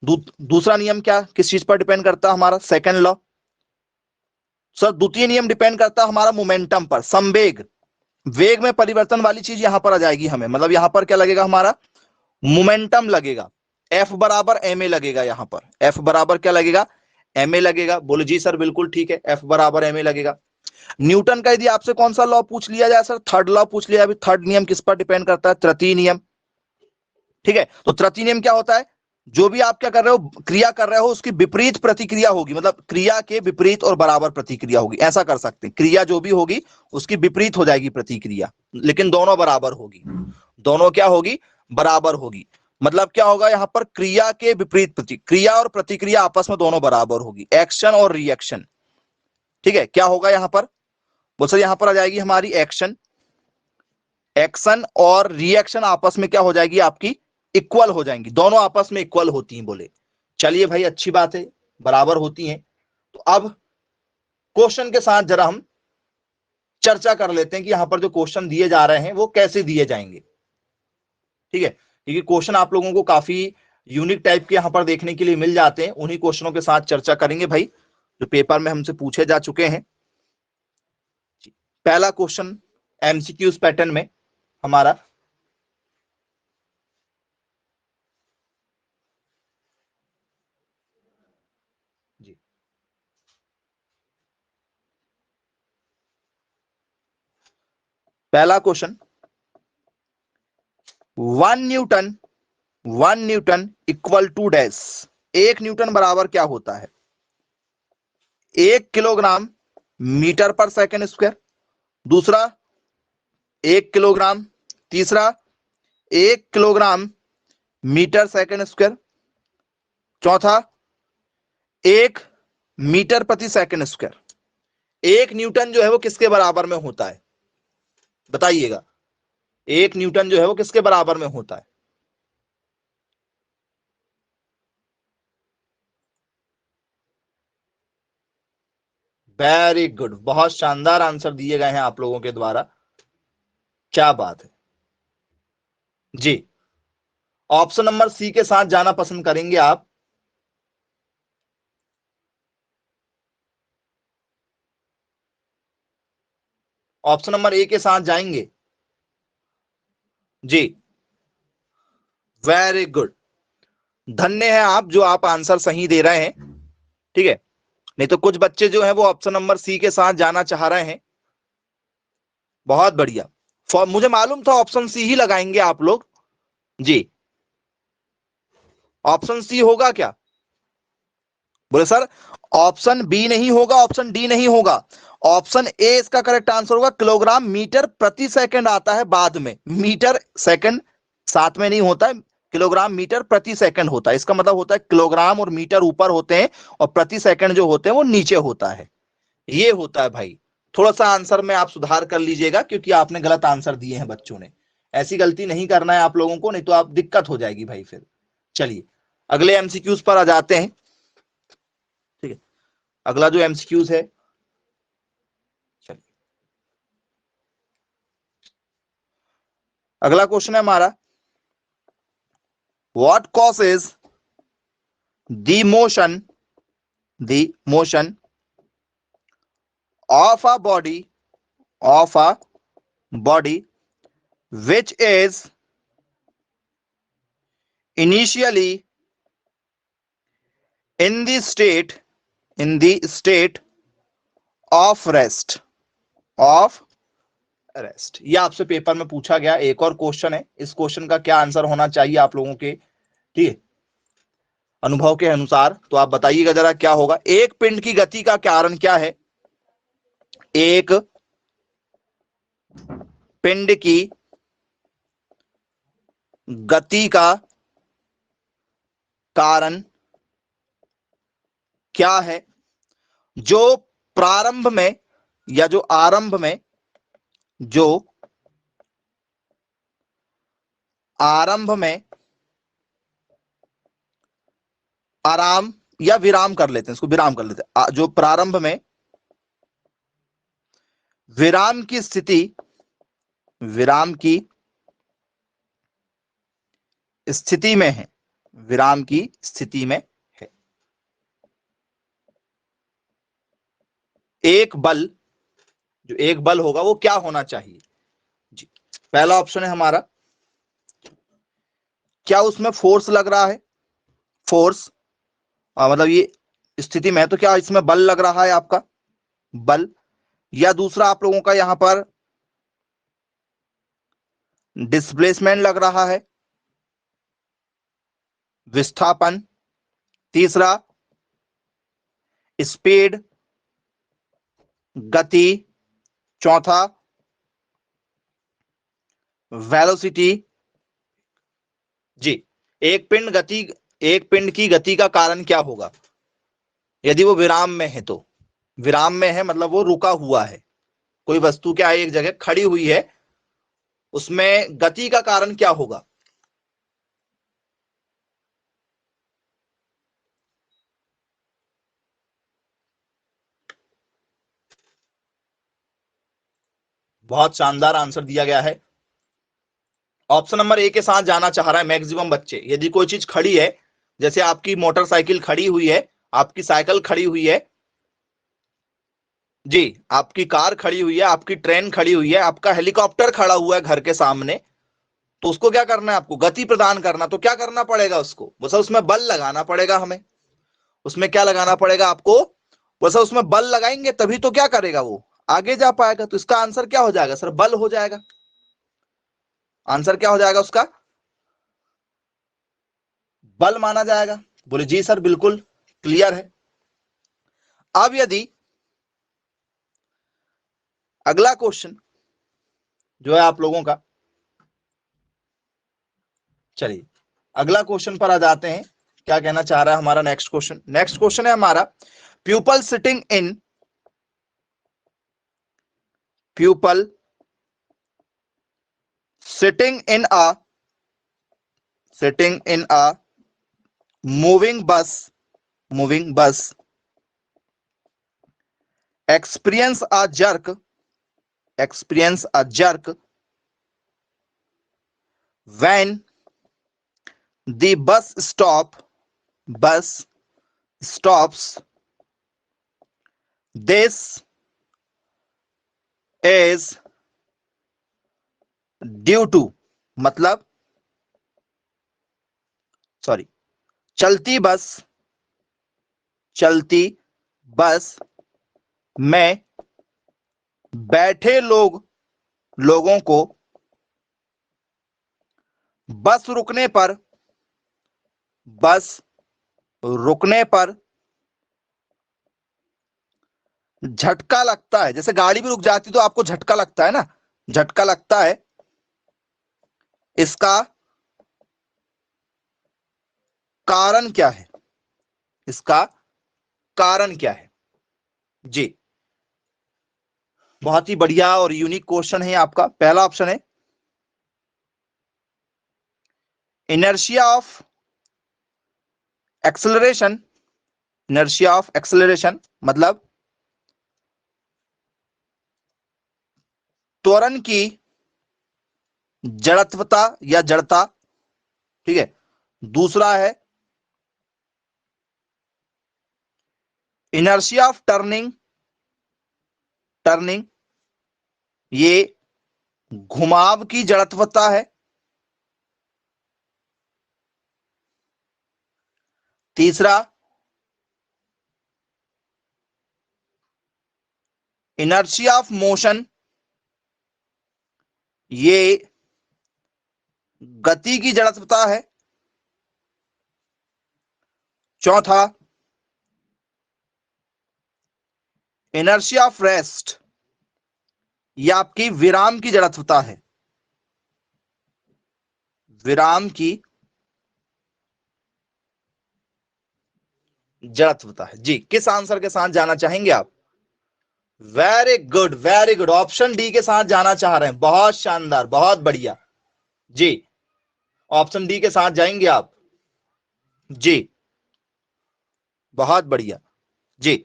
दूसरा नियम क्या किस चीज पर डिपेंड करता है हमारा? Second law. सर द्वितीय नियम डिपेंड करता है हमारा मोमेंटम पर, संवेग, वेग में परिवर्तन वाली चीज यहां पर आ जाएगी हमें। मतलब यहां पर क्या लगेगा हमारा? मोमेंटम लगेगा, एफ बराबर एम ए लगेगा। यहां पर एफ बराबर क्या लगेगा? एम ए लगेगा। बोलो जी सर बिल्कुल ठीक है, एफ बराबर एम ए लगेगा। न्यूटन का यदि आपसे कौन सा लॉ पूछ लिया जाए सर, थर्ड लॉ पूछ लिया। अभी थर्ड नियम किस पर डिपेंड करता है? तृतीय नियम। ठीक है, तो तृतीय नियम क्या होता है? जो भी आप क्या कर रहे हो, क्रिया कर रहे हो, उसकी विपरीत प्रतिक्रिया होगी। मतलब क्रिया के विपरीत और बराबर प्रतिक्रिया होगी, ऐसा कर सकते हैं। क्रिया जो भी होगी उसकी विपरीत हो जाएगी प्रतिक्रिया, लेकिन दोनों बराबर होगी। दोनों क्या होगी? बराबर होगी। मतलब क्या होगा यहां पर? क्रिया के विपरीत प्रतिक्रिया और प्रतिक्रिया आपस में दोनों बराबर होगी, एक्शन और रिएक्शन। ठीक है, क्या होगा यहां पर? बोल सर यहां पर आ जाएगी हमारी एक्शन, एक्शन और रिएक्शन आपस में क्या हो जाएगी आपकी? इक्वल हो जाएंगी, दोनों आपस में इक्वल होती हैं। बोले चलिए भाई अच्छी बात है, बराबर होती हैं। तो अब क्वेश्चन के साथ जरा हम चर्चा कर लेते हैं कि यहां पर जो क्वेश्चन दिए जा रहे हैं वो कैसे दिए जाएंगे। ठीक है, क्योंकि क्वेश्चन आप लोगों को काफी यूनिक टाइप के यहां पर देखने के लिए मिल जाते हैं। उन्हीं क्वेश्चनों के साथ चर्चा करेंगे भाई, जो पेपर में हमसे पूछे जा चुके हैं। पहला क्वेश्चन एमसीक्यूज पैटर्न में हमारा, जी पहला question, 1 Newton, 1 Newton equal to dash. 1 Newton बराबर क्या होता है? 1 किलोग्राम मीटर पर सेकंड स्क्वायर। दूसरा 1 किलोग्राम। तीसरा 1 किलोग्राम मीटर सेकंड स्क्वायर। चौथा 1 मीटर प्रति सेकंड स्क्वायर। 1 न्यूटन जो है वो किसके बराबर में होता है? बताइएगा, 1 न्यूटन जो है वो किसके बराबर में होता है? वेरी गुड, बहुत शानदार आंसर दिए गए हैं आप लोगों के द्वारा, क्या बात है जी। ऑप्शन नंबर सी के साथ जाना पसंद करेंगे आप? ऑप्शन नंबर ए के साथ जाएंगे? जी वेरी गुड, धन्य है आप जो आप आंसर सही दे रहे हैं। ठीक है, नहीं तो कुछ बच्चे जो हैं वो ऑप्शन नंबर सी के साथ जाना चाह रहे हैं। बहुत बढ़िया, मुझे मालूम था ऑप्शन सी ही लगाएंगे आप लोग। जी, ऑप्शन सी होगा क्या? बोले सर ऑप्शन बी नहीं होगा, ऑप्शन डी नहीं होगा, ऑप्शन ए इसका करेक्ट आंसर होगा। किलोग्राम मीटर प्रति सेकंड आता है बाद में, मीटर सेकंड साथ में नहीं होता है, किलोग्राम मीटर प्रति सेकंड होता है। इसका मतलब होता है किलोग्राम और मीटर ऊपर होते हैं और प्रति सेकंड जो होते हैं वो नीचे होता है, ये होता है भाई। थोड़ा सा आंसर में आप सुधार कर लीजिएगा क्योंकि आपने गलत आंसर दिए हैं बच्चों ने, ऐसी गलती नहीं करना है आप लोगों को, नहीं तो आप दिक्कत हो जाएगी भाई फिर। चलिए अगले एमसीक्यूज पर आ जाते हैं। ठीक है, अगला जो एमसीक्यूज है, चलिए अगला क्वेश्चन है हमारा, what causes the motion of a body which is initially in the state of rest, ये आपसे पेपर में पूछा गया एक और क्वेश्चन है। इस क्वेश्चन का क्या आंसर होना चाहिए आप लोगों के, ठीक है, अनुभव के अनुसार, तो आप बताइएगा जरा क्या होगा। एक पिंड की गति का कारण क्या है, एक पिंड की गति का कारण क्या है जो प्रारंभ में या जो आरंभ में, जो आरंभ में आराम या विराम कर लेते हैं, इसको विराम कर लेते हैं, जो प्रारंभ में विराम की स्थिति में है, विराम की स्थिति में है। एक बल, जो एक बल होगा वो क्या होना चाहिए जी। पहला ऑप्शन है हमारा, क्या उसमें फोर्स लग रहा है, फोर्स मतलब ये स्थिति में है तो क्या इसमें बल लग रहा है आपका, बल। या दूसरा आप लोगों का यहां पर डिस्प्लेसमेंट लग रहा है, विस्थापन। तीसरा स्पीड, गति। चौथा वेलोसिटी जी। एक पिंड की गति का कारण क्या होगा, यदि वो विराम में है तो, विराम में है मतलब वो रुका हुआ है, कोई वस्तु क्या है एक जगह खड़ी हुई है, उसमें गति का कारण क्या होगा। बहुत शानदार आंसर दिया गया है, ऑप्शन नंबर ए के साथ जाना चाह रहा है मैक्सिमम बच्चे। यदि कोई चीज खड़ी है, जैसे आपकी मोटरसाइकिल खड़ी हुई है, आपकी साइकिल खड़ी हुई है जी, आपकी कार खड़ी हुई है, आपकी ट्रेन खड़ी हुई है, आपका हेलीकॉप्टर खड़ा हुआ है घर के सामने, तो उसको क्या करना है, आपको गति प्रदान करना, तो क्या करना पड़ेगा उसको, बस उसमें बल लगाना पड़ेगा हमें। उसमें क्या लगाना पड़ेगा आपको, बस उसमें बल लगाएंगे तभी तो क्या करेगा वो आगे जा पाएगा। तो इसका आंसर क्या हो जाएगा सर, बल हो जाएगा। आंसर क्या हो जाएगा उसका, बल माना जाएगा। बोले जी सर बिल्कुल क्लियर है। अब यदि अगला क्वेश्चन जो है आप लोगों का, चलिए अगला क्वेश्चन पर आ जाते हैं, क्या कहना चाह रहा है हमारा नेक्स्ट क्वेश्चन। नेक्स्ट क्वेश्चन है हमारा, people sitting in a moving bus experience a jerk when the bus stops. This is due to, मतलब सॉरी, चलती बस में बैठे लोगों को बस रुकने पर झटका लगता है, जैसे गाड़ी भी रुक जाती तो आपको झटका लगता है ना, झटका लगता है, इसका कारण क्या है, इसका कारण क्या है? जी, बहुत ही बढ़िया और यूनिक क्वेश्चन है आपका। पहला ऑप्शन है inertia of acceleration. Inertia of acceleration मतलब त्वरण की जड़त्वता या जड़ता, ठीक है। दूसरा है इनर्शिया ऑफ टर्निंग, टर्निंग ये घुमाव की जड़त्वता है। तीसरा इनर्शिया ऑफ मोशन, ये गति की जड़त्वता है। चौथा इनर्शिया ऑफ रेस्ट, ये आपकी विराम की जड़त्वता है, विराम की जड़त्वता है। जी, किस आंसर के साथ जाना चाहेंगे आप? Very good, very good, option D के साथ जाना चाह रहे हैं, बहुत शानदार, बहुत बढ़िया। जी, ऑप्शन डी के साथ जाएंगे आप। जी, बहुत बढ़िया। जी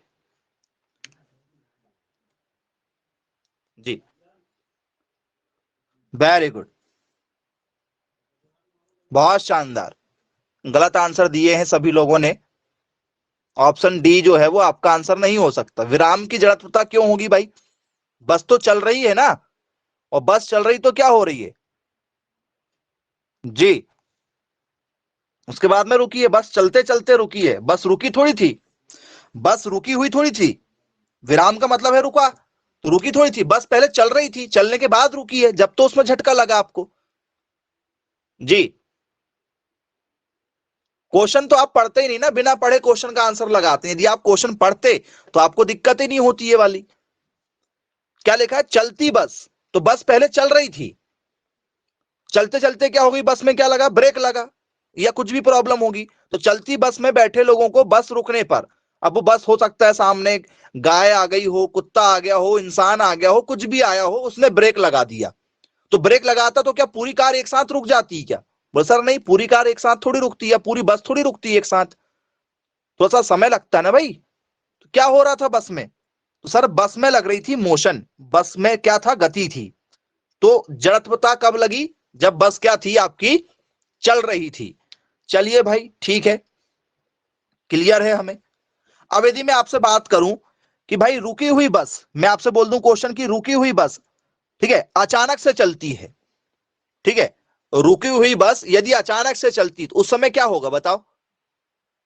जी, वेरी गुड, बहुत शानदार। गलत आंसर दिए हैं सभी लोगों ने। ऑप्शन डी जो है वो आपका आंसर नहीं हो सकता। विराम की जड़त्वता क्यों होगी भाई? बस तो चल रही है ना, और बस चल रही तो क्या हो रही है? जी, उसके बाद में रुकी है, बस चलते चलते रुकी है, बस रुकी थोड़ी थी, बस रुकी हुई थोड़ी थी। विराम का मतलब है रुका, तो रुकी थोड़ी थी, बस पहले चल रही थी, चलने के बाद रुकी है, जब तो उसमें झटका लगा आपको। जी, क्वेश्चन तो आप पढ़ते ही नहीं ना, बिना पढ़े क्वेश्चन का आंसर लगाते हैं। यदि आप क्वेश्चन पढ़ते तो आपको दिक्कत ही नहीं होती ये वाली। क्या लिखा है? चलती बस, तो बस पहले चल रही थी, चलते चलते क्या होगी, बस में क्या लगा? ब्रेक लगा, या कुछ भी प्रॉब्लम होगी। तो चलती बस में बैठे लोगों को बस रुकने पर, अब वो बस हो सकता है सामने गाय आ गई हो, कुत्ता आ गया हो, इंसान आ गया हो, कुछ भी आया हो, उसने ब्रेक लगा दिया, तो ब्रेक लगाता तो क्या पूरी कार एक साथ रुक जाती है क्या? बोले सर नहीं, पूरी कार एक साथ थोड़ी रुकती है, पूरी बस थोड़ी रुकती है एक साथ, थोड़ा सा समय लगता है ना भाई। तो क्या हो रहा था बस में? तो सर बस में लग रही थी मोशन, बस में क्या था? गति थी। तो जड़त्वता कब लगी? जब बस क्या थी आपकी? चल रही थी। चलिए भाई, ठीक है, क्लियर है हमें। अब यदि मैं आपसे बात करूं कि भाई रुकी हुई बस, मैं आपसे बोल दूं क्वेश्चन की, रुकी हुई बस, ठीक है, अचानक से चलती है, ठीक है, रुकी हुई बस यदि अचानक से चलती तो उस समय क्या होगा बताओ?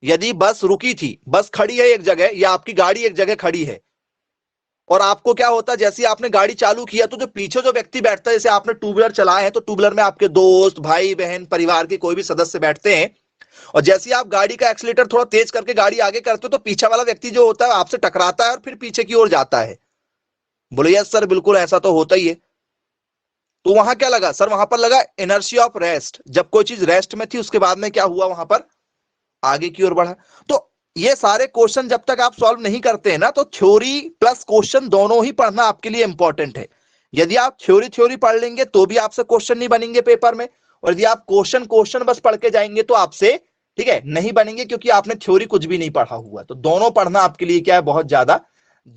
यदि बस रुकी थी, बस खड़ी है एक जगह, या आपकी गाड़ी एक जगह खड़ी है, और आपको क्या होता है, जैसे आपने गाड़ी चालू किया तो जो पीछे जो व्यक्ति बैठता है, जैसे आपने टू व्हीलर चलाए हैं तो टू व्हीलर में आपके दोस्त, भाई बहन, परिवार के कोई भी सदस्य बैठते हैं, और जैसे ही आप गाड़ी का एक्सीलेटर थोड़ा तेज करके गाड़ी आगे करते हो तो पीछे वाला व्यक्ति जो होता है आपसे टकराता है और फिर पीछे की ओर जाता है। बोले यस सर, बिल्कुल ऐसा तो होता ही है। तो वहां क्या लगा सर? वहां पर लगा इनर्शिया ऑफ रेस्ट, जब कोई चीज रेस्ट में थी उसके बाद में क्या हुआ? वहां पर आगे की ओर बढ़ा। तो ये सारे क्वेश्चन जब तक आप सॉल्व नहीं करते हैं ना, तो थ्योरी प्लस क्वेश्चन दोनों ही पढ़ना आपके लिए इंपॉर्टेंट है। यदि आप थ्योरी थ्योरी पढ़ लेंगे तो भी आपसे क्वेश्चन नहीं बनेंगे पेपर में, और यदि आप क्वेश्चन क्वेश्चन बस पढ़ के जाएंगे तो आपसे, ठीक है, नहीं बनेंगे, क्योंकि आपने थ्योरी कुछ भी नहीं पढ़ा हुआ। तो दोनों पढ़ना आपके लिए क्या है? बहुत ज्यादा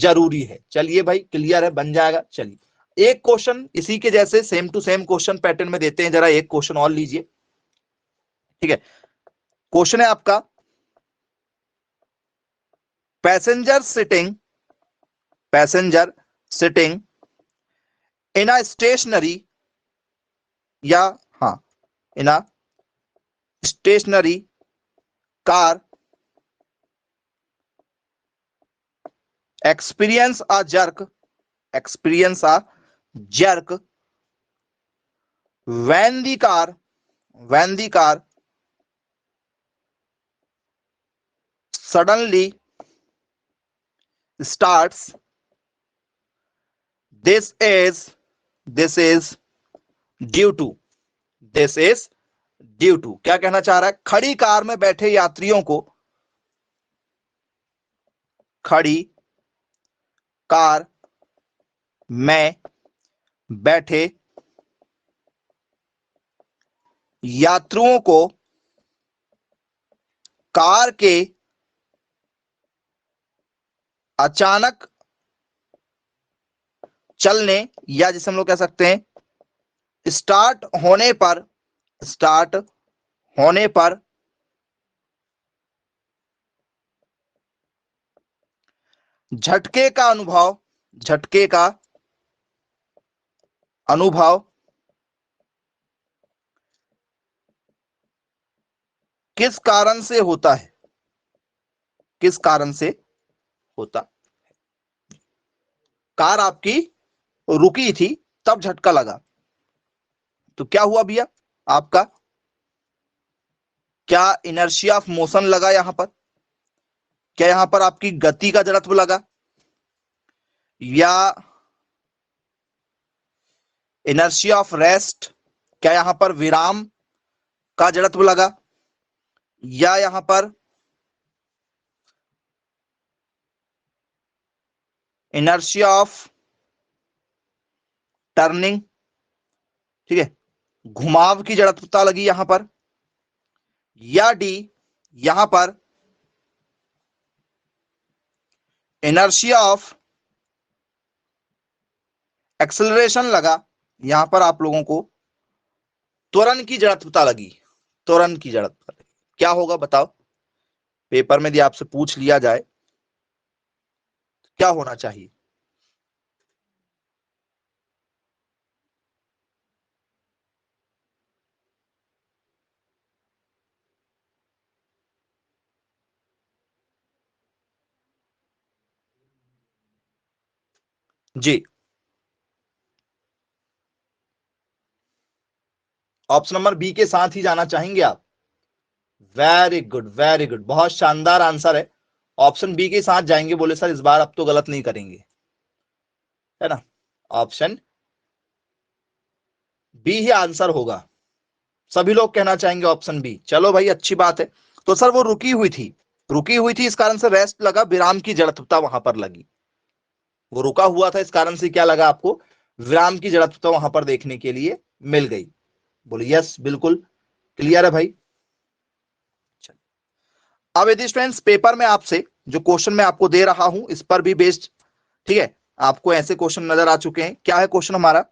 जरूरी है। चलिए भाई, क्लियर है, बन जाएगा। चलिए एक क्वेश्चन इसी के जैसे same to same question pattern में देते हैं, जरा एक क्वेश्चन और लीजिए, ठीक है। क्वेश्चन है आपका, passenger sitting, passenger sitting in a stationary, या हाँ, in a stationary car experience a jerk, experience a jerk when the car, when the car suddenly starts, this is due to, this is due to, क्या कहना चाह रहा है? खड़ी कार में बैठे यात्रियों को, खड़ी कार में बैठे यात्रियों को कार के अचानक चलने, या जिसे हम लोग कह सकते हैं स्टार्ट होने पर झटके का अनुभव किस कारण से होता है? किस कारण से होता? कार आपकी रुकी थी, तब झटका लगा, तो क्या हुआ भैया आपका? क्या इनर्शिया ऑफ मोशन लगा यहां पर? क्या यहां पर आपकी गति का जड़त्व लगा, या इनर्शिया ऑफ रेस्ट, क्या यहां पर विराम का जड़त्व लगा, या यहां पर इनर्शिया ऑफ टर्निंग, ठीक है, घुमाव की जड़त्वता लगी यहां पर, या डी यहां पर इनर्शिया ऑफ एक्सेलरेशन लगा, यहां पर आप लोगों को त्वरण की जड़त्वता लगी, त्वरण की जड़त्वता लगी। क्या होगा बताओ? पेपर में यदि आपसे पूछ लिया जाए क्या होना चाहिए? जी, ऑप्शन नंबर बी के साथ ही जाना चाहेंगे आप? वेरी गुड, वेरी गुड, बहुत शानदार आंसर है। ऑप्शन बी के साथ जाएंगे, बोले सर इस बार अब तो गलत नहीं करेंगे, है ना? ऑप्शन बी ही आंसर होगा। सभी लोग कहना चाहेंगे ऑप्शन बी। चलो भाई, अच्छी बात है। तो सर वो रुकी हुई थी, इस कारण से रेस्ट लगा, विराम की जड़त्वता वहां पर लगी। वो रुका हुआ था, इस कारण से क्या लगा आपको? विराम की जड़त्वता वहां पर देखने के लिए मिल गई। बोलिए यस, बिल्कुल क्लियर है भाई। अब यदि स्टूडेंट्स पेपर में आपसे जो क्वेश्चन मैं आपको दे रहा हूं इस पर भी बेस्ड, ठीक है, आपको ऐसे क्वेश्चन नजर आ चुके हैं। क्या है क्वेश्चन हमारा?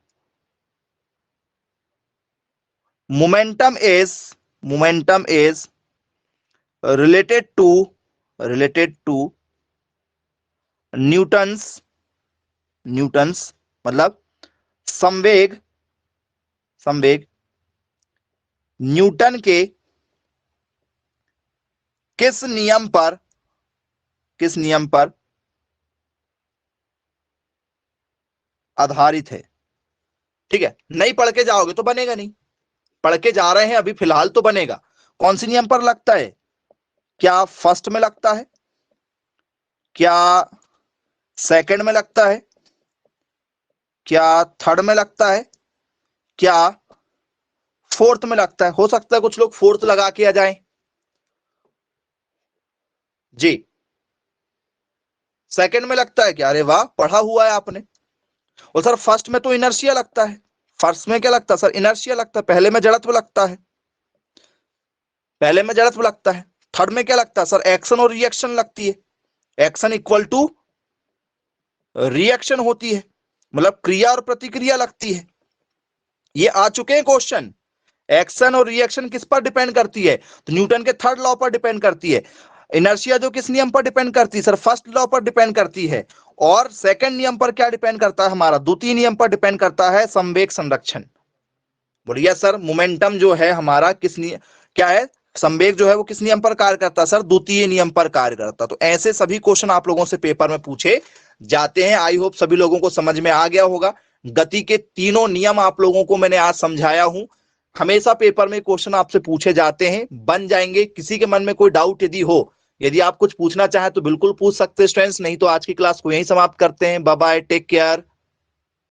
Momentum is related to Newton's मतलब संवेग न्यूटन के किस नियम पर आधारित है? ठीक है, नहीं पढ़ के जाओगे तो बनेगा नहीं, पढ़ के जा रहे हैं अभी फिलहाल तो बनेगा। कौन सी नियम पर लगता है? क्या फर्स्ट में लगता है, क्या सेकंड में लगता है, क्या थर्ड में लगता है, क्या फोर्थ में लगता है? हो सकता है कुछ लोग फोर्थ लगा के आ जाएं। जी, सेकंड में लगता है क्या? अरे वाह, पढ़ा हुआ है आपने। और सर फर्स्ट में तो इनर्शिया लगता है। फर्स्ट में क्या लगता है सर? इनर्शिया लगता है। पहले में जड़त्व लगता है, थर्ड में क्या लगता है सर? एक्शन और रिएक्शन लगती है। एक्शन इक्वल टू रिएक्शन होती है, मतलब क्रिया और प्रतिक्रिया लगती है। ये आ चुके हैं क्वेश्चन। एक्शन और रिएक्शन किस पर डिपेंड करती है? तो न्यूटन के थर्ड लॉ पर डिपेंड करती है। इनर्शिया जो किस नियम पर डिपेंड करती है सर? फर्स्ट लॉ पर डिपेंड करती है। और सेकंड नियम पर क्या डिपेंड करता है हमारा? द्वितीय नियम पर डिपेंड करता है, संवेग संरक्षण। बोलिए सर मोमेंटम जो है हमारा किस नियम, क्या है? संवेग जो है वो किस नियम पर कार्य करता है सर? द्वितीय नियम पर कार्य करता है। तो ऐसे सभी क्वेश्चन आप लोगों से पेपर में पूछे जाते हैं। आई होप सभी लोगों को समझ में आ गया होगा। गति के तीनों नियम आप लोगों को मैंने आज समझाया हूं। हमेशा पेपर में क्वेश्चन आपसे पूछे जाते हैं, बन जाएंगे। किसी के मन में कोई डाउट यदि हो, यदि आप कुछ पूछना चाहें तो बिल्कुल पूछ सकते हैं स्टूडेंट्स। नहीं तो आज की क्लास को यहीं समाप्त करते हैं। Bye bye, take care.